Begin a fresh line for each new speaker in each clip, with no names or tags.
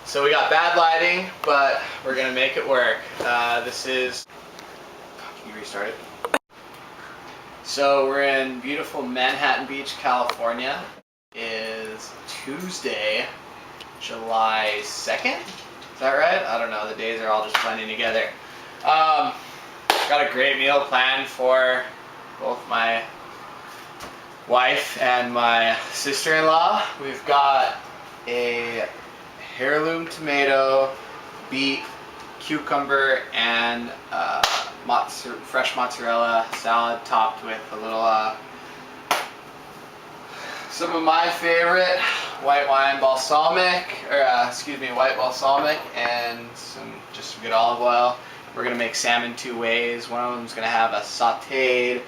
So we got bad lighting, but we're gonna make it work. This is, can you restart it? So we're in beautiful Manhattan Beach, California. It is Tuesday, July 2nd? Is that right? I don't know, the days are all just blending together. Got a great meal planned for both my wife and my sister-in-law. We've got a heirloom tomato, beet, cucumber, and fresh mozzarella salad topped with a little, some of my favorite white balsamic and some good olive oil. We're gonna make salmon two ways. One of them is gonna have a sautéed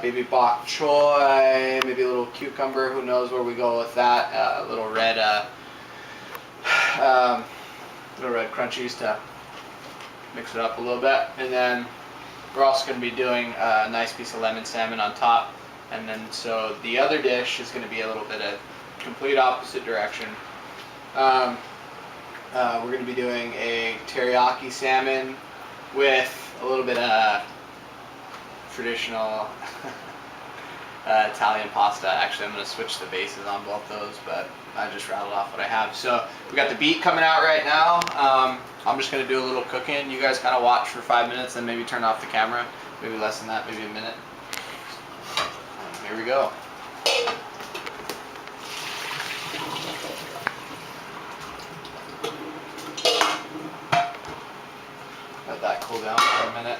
baby bok choy, maybe a little cucumber. Who knows where we go with that? A little red crunchies to mix it up a little bit, and then we're also going to be doing a nice piece of lemon salmon on top. And then so the other dish is going to be a little bit of complete opposite direction. We're going to be doing a teriyaki salmon with a little bit of traditional Italian pasta. Actually, I'm going to switch the bases on both those, but I just rattled off what I have. So we got the beet coming out right now. I'm just going to do a little cooking. You guys kind of watch for 5 minutes and maybe turn off the camera. Maybe less than that, maybe a minute. Here we go. Let that cool down for a minute.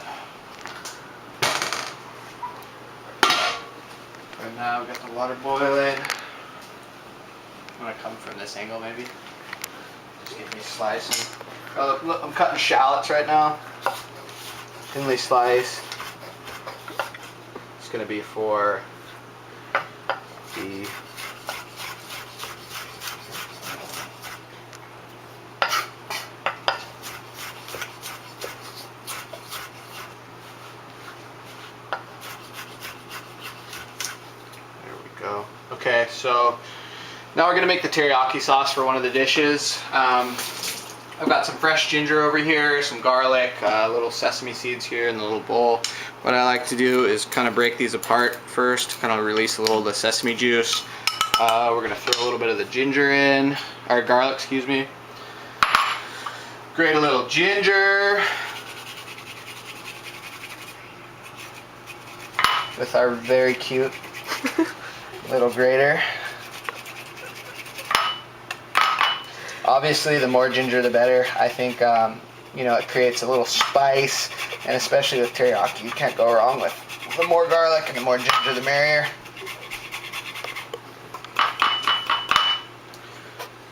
Right now we've got the water boiling. I'm going to come from this angle maybe. Just get me slicing. Look, I'm cutting shallots right now. Thinly sliced. It's going to be for the go. Okay, so now we're going to make the teriyaki sauce for one of the dishes. I've got some fresh ginger over here, some garlic, little sesame seeds here in the little bowl. What I like to do is kind of break these apart first, kind of release a little of the sesame juice. We're going to throw a little bit of the ginger in, or garlic, excuse me. Grate a little ginger with our very cute little grater. Obviously, the more ginger, the better. I think, you know, it creates a little spice, and especially with teriyaki, you can't go wrong with the more garlic and the more ginger, the merrier.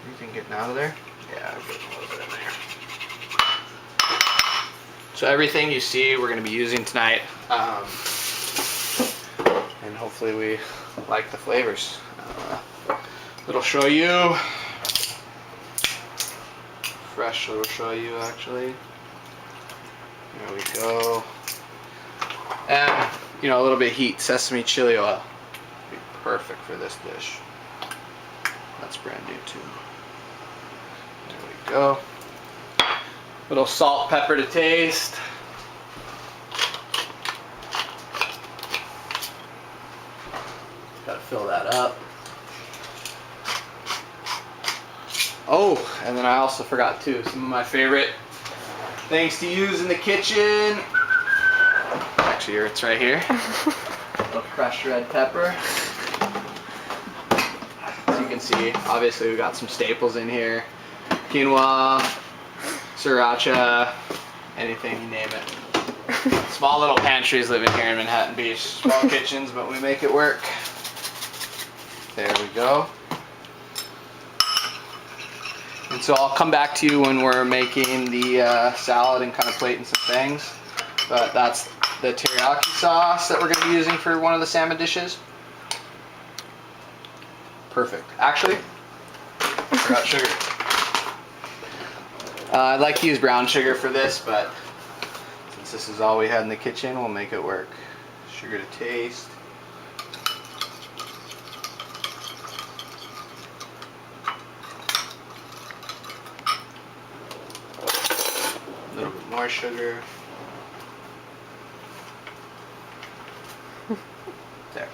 Anything getting out of there? Yeah, I'm getting a little bit in there. So everything you see, we're going to be using tonight, and hopefully we like the flavors. Little shoyu. Fresh little shoyu, actually. There we go. And, you know, a little bit of heat, sesame chili oil. Be perfect for this dish. That's brand new too. There we go. Little salt, pepper to taste. Gotta fill that up. Oh, and then I also forgot too, some of my favorite things to use in the kitchen. Actually, it's right here. A little crushed red pepper. As you can see, obviously we got some staples in here. Quinoa, sriracha, anything, you name it. Small little pantries living here in Manhattan Beach. Small kitchens, but we make it work. There we go. And so I'll come back to you when we're making the salad and kind of plating some things. But that's the teriyaki sauce that we're going to be using for one of the salmon dishes. Perfect. Actually, I forgot sugar. I'd like to use brown sugar for this, but since this is all we had in the kitchen, we'll make it work. Sugar to taste. more sugar. There.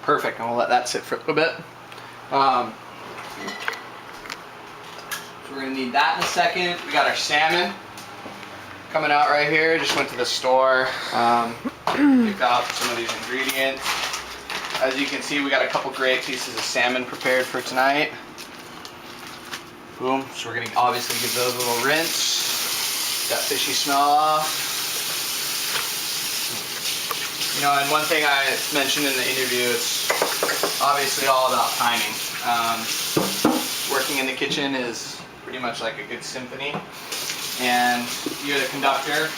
Perfect, and we'll let that sit for a little bit. So we're gonna need that in a second. We got our salmon coming out right here. Just went to the store, picked out some of these ingredients. As you can see, we got a couple great pieces of salmon prepared for tonight. Boom, so we're gonna obviously give those a little rinse. That fishy smell off. You know, and one thing I mentioned in the interview, it's obviously all about timing. Working in the kitchen is pretty much like a good symphony, and you're the conductor,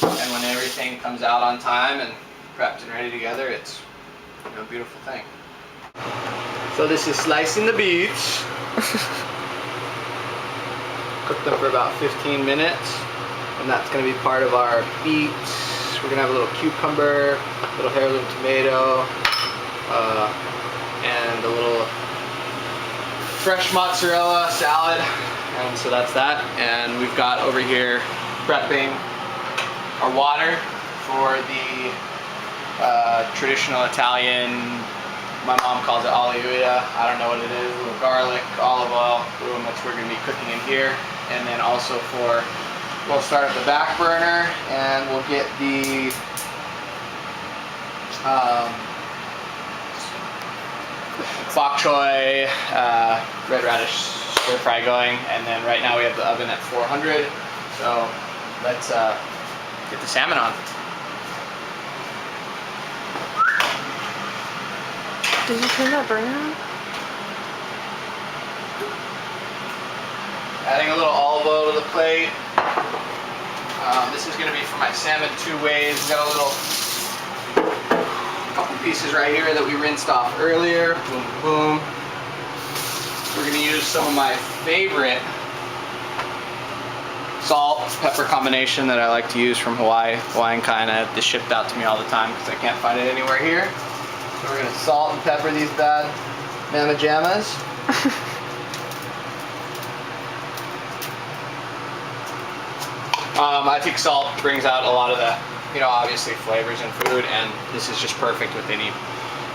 and when everything comes out on time and prepped and ready together, it's, you know, a beautiful thing. So this is slicing the beets. Cook them for about 15 minutes, and that's going to be part of our beets. We're going to have a little cucumber, a little heirloom tomato, and a little fresh mozzarella salad. And so that's that. And we've got over here prepping our water for the traditional Italian, my mom calls it oliuia. I don't know what it is, a little garlic, olive oil, boom, that's what we're going to be cooking in here. And then also for, we'll start at the back burner and we'll get the bok choy, red radish stir fry going, and then right now we have the oven at 400. So let's get the salmon on.
Did you turn that burner on?
Adding a little olive oil to the plate. This is going to be for my salmon two ways. We've got a little couple pieces right here that we rinsed off earlier. Boom, boom. We're going to use some of my favorite salt pepper combination that I like to use from Hawaii. Hawaiian kind. I have this shipped out to me all the time because I can't find it anywhere here. So we're going to salt and pepper these bad mamma jammas. I think salt brings out a lot of the, you know, obviously flavors in food, and this is just perfect with any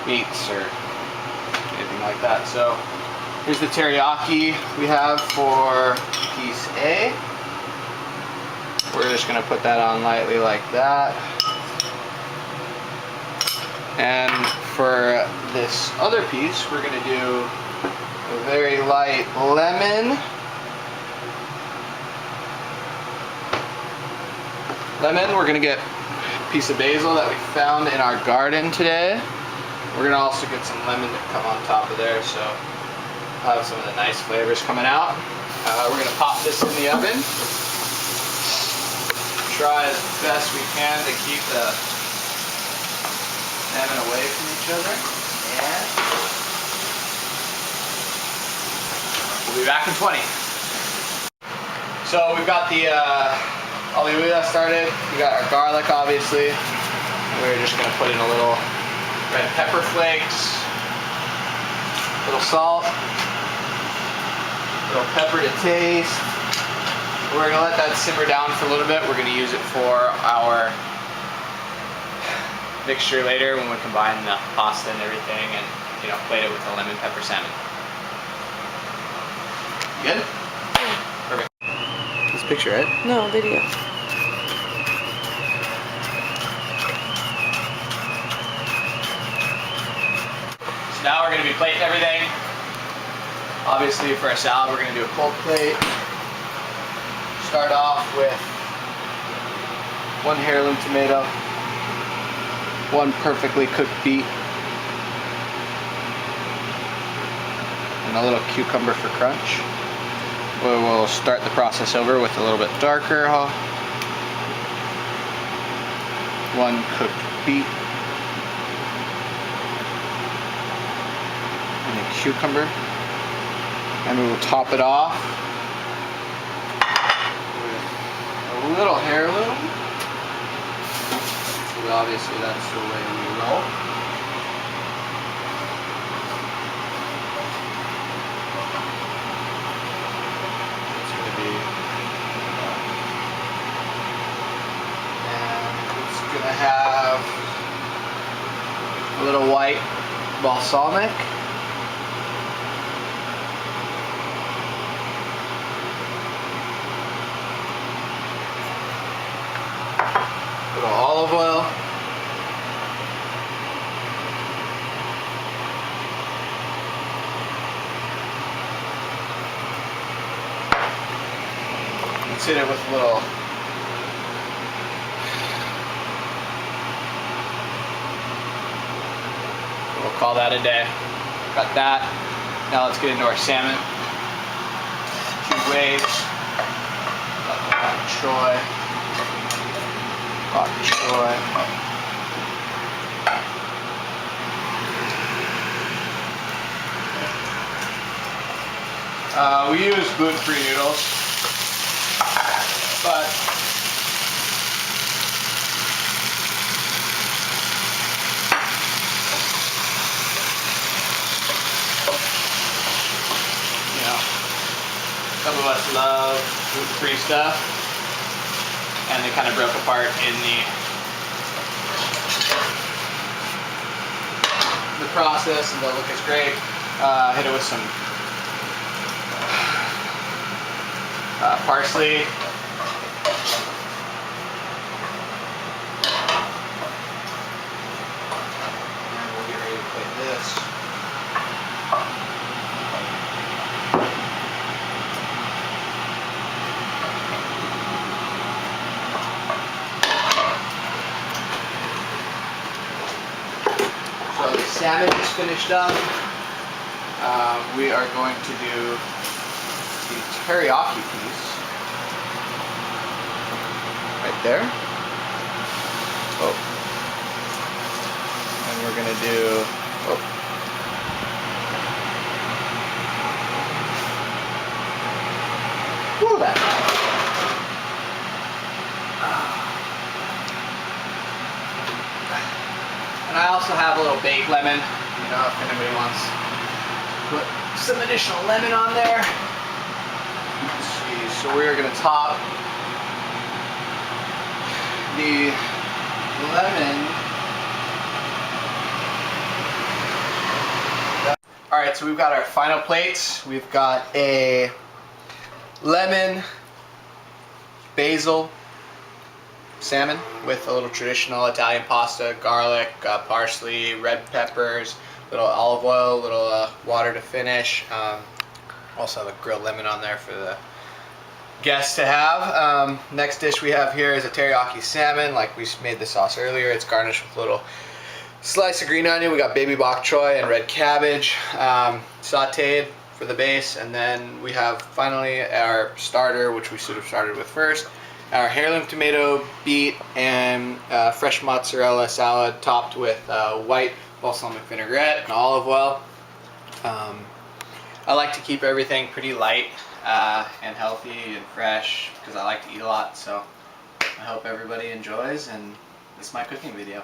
meats or anything like that. So here's the teriyaki we have for piece A. We're just going to put that on lightly like that. And for this other piece, we're going to do a very light lemon. We're going to get a piece of basil that we found in our garden today. We're going to also get some lemon to come on top of there, so we'll have some of the nice flavors coming out. We're going to pop this in the oven. Try as best we can to keep the salmon away from each other. And we'll be back in 20. So we've got the oliuia started. We got our garlic, obviously. We're just going to put in a little red pepper flakes, a little salt, a little pepper to taste. We're going to let that simmer down for a little bit. We're going to use it for our mixture later when we combine the pasta and everything, and, you know, plate it with the lemon pepper salmon. Good? Perfect. This picture, right?
No, video.
So now we're going to be plating everything. Obviously for our salad we're going to do a cold plate. Start off with one heirloom tomato, one perfectly cooked beet, and a little cucumber for crunch. We'll start the process over with a little bit darker. One cooked beet and a cucumber, and we will top it off with a little heirloom. So obviously that's the way we roll. A little white balsamic. A little olive oil. Let's hit it with a little we'll call that a day. Got that. Now let's get into our salmon. 2 waves. Bok choy. Bok choy. We use gluten-free noodles, but you know, some of us love gluten-free stuff, and they kind of broke apart in the process, and they'll look as great. Hit it with some parsley. And we'll get ready to plate this. So the salmon is finished up. We are going to do the teriyaki piece right there. Oh, and we're gonna do woo, that. And I also have a little baked lemon, you know, if anybody wants to put some additional lemon on there. Let's see, so we are going to top the lemon. Alright, so we've got our final plates. We've got a lemon, basil, salmon with a little traditional Italian pasta, garlic, parsley, red peppers, little olive oil, little water to finish. Also have a grilled lemon on there for the guests to have. Next dish we have here is a teriyaki salmon. Like we made the sauce earlier, it's garnished with a little slice of green onion. We got baby bok choy and red cabbage sauteed for the base, and then we have finally our starter, which we sort of started with first. Our heirloom tomato beet and fresh mozzarella salad topped with white balsamic vinaigrette and olive oil. I like to keep everything pretty light and healthy and fresh because I like to eat a lot, so I hope everybody enjoys, and this is my cooking video.